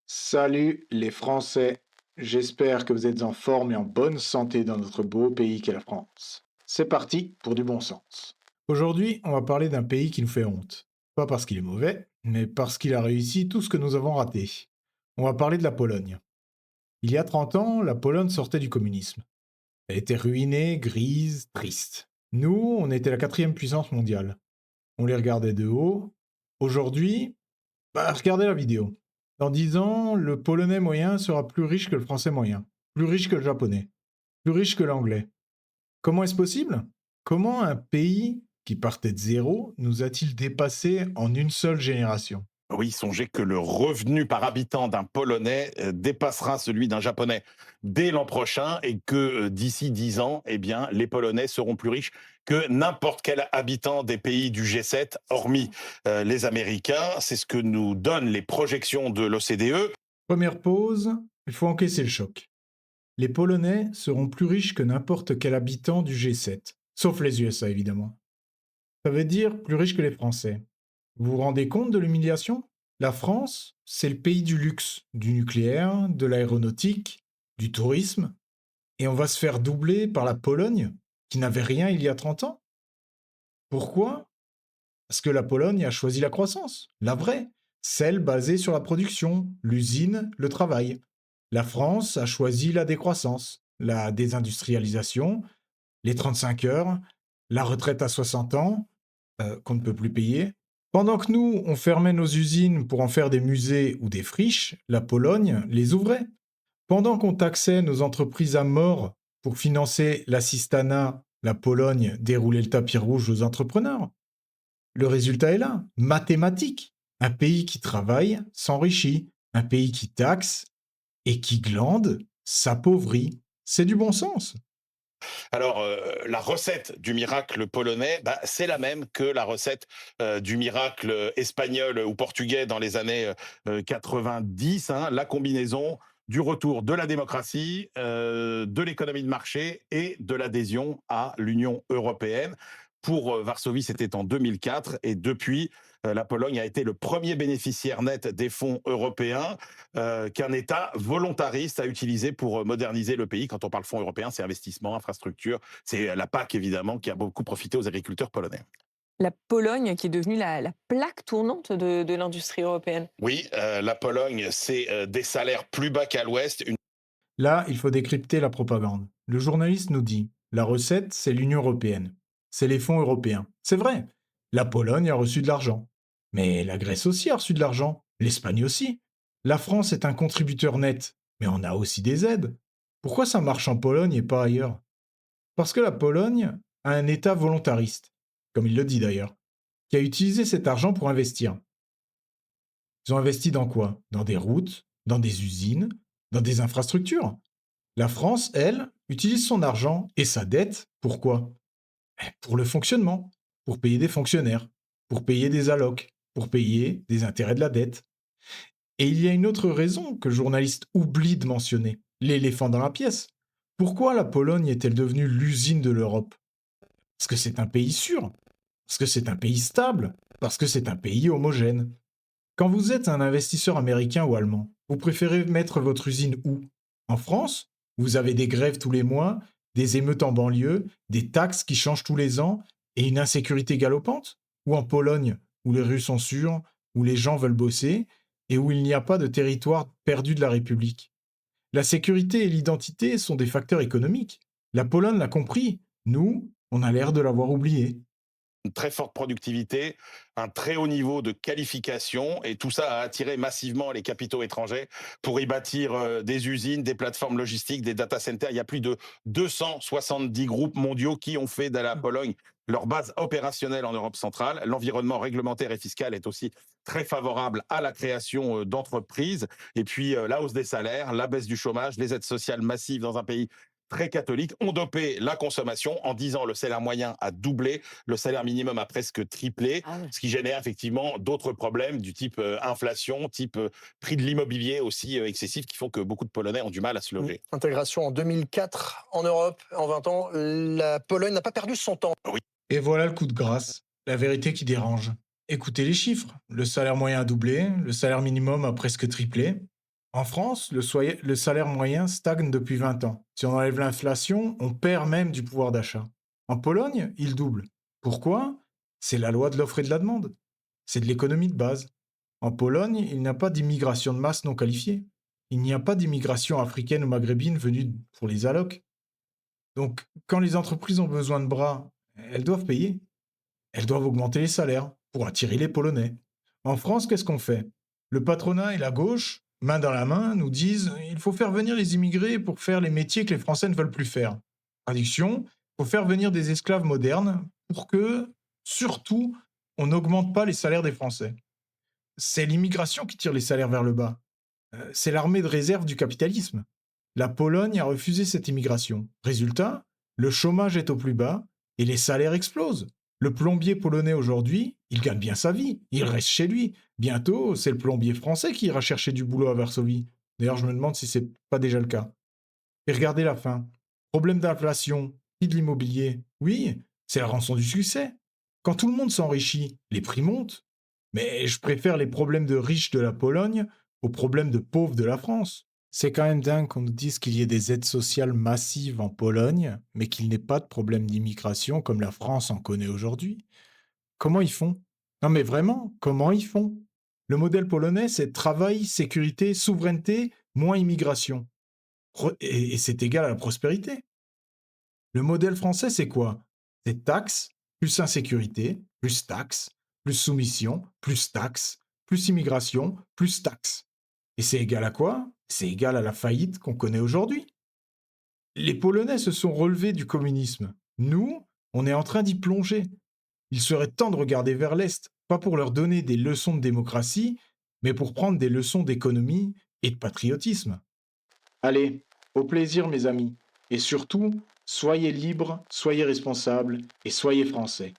Salut les Français, j'espère que vous êtes en forme et en bonne santé dans notre beau pays qu'est la France. C'est parti pour du bon sens. Aujourd'hui, on va parler d'un pays qui nous fait honte. Pas parce qu'il est mauvais, mais parce qu'il a réussi tout ce que nous avons raté. On va parler de la Pologne. Il y a 30 ans, la Pologne sortait du communisme. Elle était ruinée, grise, triste. Nous, on était la quatrième puissance mondiale. On les regardait de haut. Aujourd'hui, regardez la vidéo. Dans 10 ans, le polonais moyen sera plus riche que le français moyen, plus riche que le japonais, plus riche que l'anglais. Comment est-ce possible? Comment un pays qui partait de zéro nous a-t-il dépassé en une seule génération? Oui, songez que le revenu par habitant d'un Polonais dépassera celui d'un Japonais dès l'an prochain et que d'ici 10 ans, eh bien, les Polonais seront plus riches que n'importe quel habitant des pays du G7, hormis les Américains. C'est ce que nous donnent les projections de l'OCDE. Première pause, il faut encaisser le choc. Les Polonais seront plus riches que n'importe quel habitant du G7, sauf les USA évidemment. Ça veut dire plus riches que les Français. Vous vous rendez compte de l'humiliation? La France, c'est le pays du luxe, du nucléaire, de l'aéronautique, du tourisme, et on va se faire doubler par la Pologne, qui n'avait rien il y a 30 ans? Pourquoi? Parce que la Pologne a choisi la croissance, la vraie, celle basée sur la production, l'usine, le travail. La France a choisi la décroissance, la désindustrialisation, les 35 heures, la retraite à 60 ans, qu'on ne peut plus payer. Pendant que nous, on fermait nos usines pour en faire des musées ou des friches, la Pologne les ouvrait. Pendant qu'on taxait nos entreprises à mort pour financer l'assistanat, la Pologne déroulait le tapis rouge aux entrepreneurs. Le résultat est là, mathématique. Un pays qui travaille s'enrichit, un pays qui taxe et qui glande s'appauvrit. C'est du bon sens. Alors, la recette du miracle polonais, bah, c'est la même que la recette du miracle espagnol ou portugais dans les années 90, hein, la combinaison du retour de la démocratie, de l'économie de marché et de l'adhésion à l'Union européenne. Pour Varsovie, c'était en 2004 et depuis, la Pologne a été le premier bénéficiaire net des fonds européens qu'un État volontariste a utilisé pour moderniser le pays. Quand on parle fonds européens, c'est investissement, infrastructure, c'est la PAC évidemment qui a beaucoup profité aux agriculteurs polonais. La Pologne qui est devenue la plaque tournante de l'industrie européenne. Oui, la Pologne, c'est des salaires plus bas qu'à l'Ouest, une Là, il faut décrypter la propagande. Le journaliste nous dit, la recette, c'est l'Union européenne. C'est les fonds européens. C'est vrai. La Pologne a reçu de l'argent. Mais la Grèce aussi a reçu de l'argent. L'Espagne aussi. La France est un contributeur net. Mais on a aussi des aides. Pourquoi ça marche en Pologne et pas ailleurs? Parce que la Pologne a un État volontariste, comme il le dit d'ailleurs, qui a utilisé cet argent pour investir. Ils ont investi dans quoi? Dans des routes, dans des usines, dans des infrastructures. La France, elle, utilise son argent et sa dette, pourquoi? Pour le fonctionnement, pour payer des fonctionnaires, pour payer des allocs, pour payer des intérêts de la dette. Et il y a une autre raison que le journaliste oublie de mentionner, l'éléphant dans la pièce. Pourquoi la Pologne est-elle devenue l'usine de l'Europe? Parce que c'est un pays sûr, parce que c'est un pays stable, parce que c'est un pays homogène. Quand vous êtes un investisseur américain ou allemand, vous préférez mettre votre usine où? En France? Vous avez des grèves tous les mois, des émeutes en banlieue, des taxes qui changent tous les ans et une insécurité galopante? Ou en Pologne, où les rues sont sûres, où les gens veulent bosser et où il n'y a pas de territoire perdu de la République? La sécurité et l'identité sont des facteurs économiques. La Pologne l'a compris. Nous, on a l'air de l'avoir oublié. très forte productivité, un très haut niveau de qualification, et tout ça a attiré massivement les capitaux étrangers pour y bâtir des usines, des plateformes logistiques, des data centers. Il y a plus de 270 groupes mondiaux qui ont fait de la Pologne leur base opérationnelle en Europe centrale. L'environnement réglementaire et fiscal est aussi très favorable à la création d'entreprises. Et puis la hausse des salaires, la baisse du chômage, les aides sociales massives dans un pays très catholique ont dopé la consommation. En 10 ans, le salaire moyen a doublé, le salaire minimum a presque triplé, Ah ouais. ce qui génère effectivement d'autres problèmes du type inflation, type prix de l'immobilier aussi excessif, qui font que beaucoup de Polonais ont du mal à se loger. Intégration en 2004 en Europe, en 20 ans, la Pologne n'a pas perdu son temps. Et voilà le coup de grâce, la vérité qui dérange. Écoutez les chiffres. Le salaire moyen a doublé, le salaire minimum a presque triplé. En France, le salaire moyen stagne depuis 20 ans. Si on enlève l'inflation, on perd même du pouvoir d'achat. En Pologne, il double. Pourquoi? C'est la loi de l'offre et de la demande. C'est de l'économie de base. En Pologne, il n'y a pas d'immigration de masse non qualifiée. Il n'y a pas d'immigration africaine ou maghrébine venue pour les allocs. Donc, quand les entreprises ont besoin de bras, elles doivent payer. Elles doivent augmenter les salaires pour attirer les Polonais. En France, qu'est-ce qu'on fait? Le patronat et la gauche, main dans la main, nous disent il faut faire venir les immigrés pour faire les métiers que les Français ne veulent plus faire. Traduction, il faut faire venir des esclaves modernes pour que, surtout, on n'augmente pas les salaires des Français. C'est l'immigration qui tire les salaires vers le bas. C'est l'armée de réserve du capitalisme. La Pologne a refusé cette immigration. Résultat, le chômage est au plus bas et les salaires explosent. Le plombier polonais aujourd'hui, il gagne bien sa vie, il reste chez lui. Bientôt, c'est le plombier français qui ira chercher du boulot à Varsovie. D'ailleurs, je me demande si c'est pas déjà le cas. Et regardez la fin. Problème d'inflation, prix de l'immobilier. Oui, c'est la rançon du succès. Quand tout le monde s'enrichit, les prix montent. Mais je préfère les problèmes de riches de la Pologne aux problèmes de pauvres de la France. C'est quand même dingue qu'on nous dise qu'il y ait des aides sociales massives en Pologne, mais qu'il n'ait pas de problème d'immigration comme la France en connaît aujourd'hui. Comment ils font? Non mais vraiment, comment ils font? Le modèle polonais, c'est travail, sécurité, souveraineté, moins immigration. Et c'est égal à la prospérité. Le modèle français, c'est quoi? C'est taxes, plus insécurité, plus soumission, plus taxes, plus immigration, plus taxes. Et c'est égal à quoi? C'est égal à la faillite qu'on connaît aujourd'hui. Les Polonais se sont relevés du communisme. Nous, on est en train d'y plonger. Il serait temps de regarder vers l'Est, pas pour leur donner des leçons de démocratie, mais pour prendre des leçons d'économie et de patriotisme. Allez, au plaisir mes amis. Et surtout, soyez libres, soyez responsables et soyez français.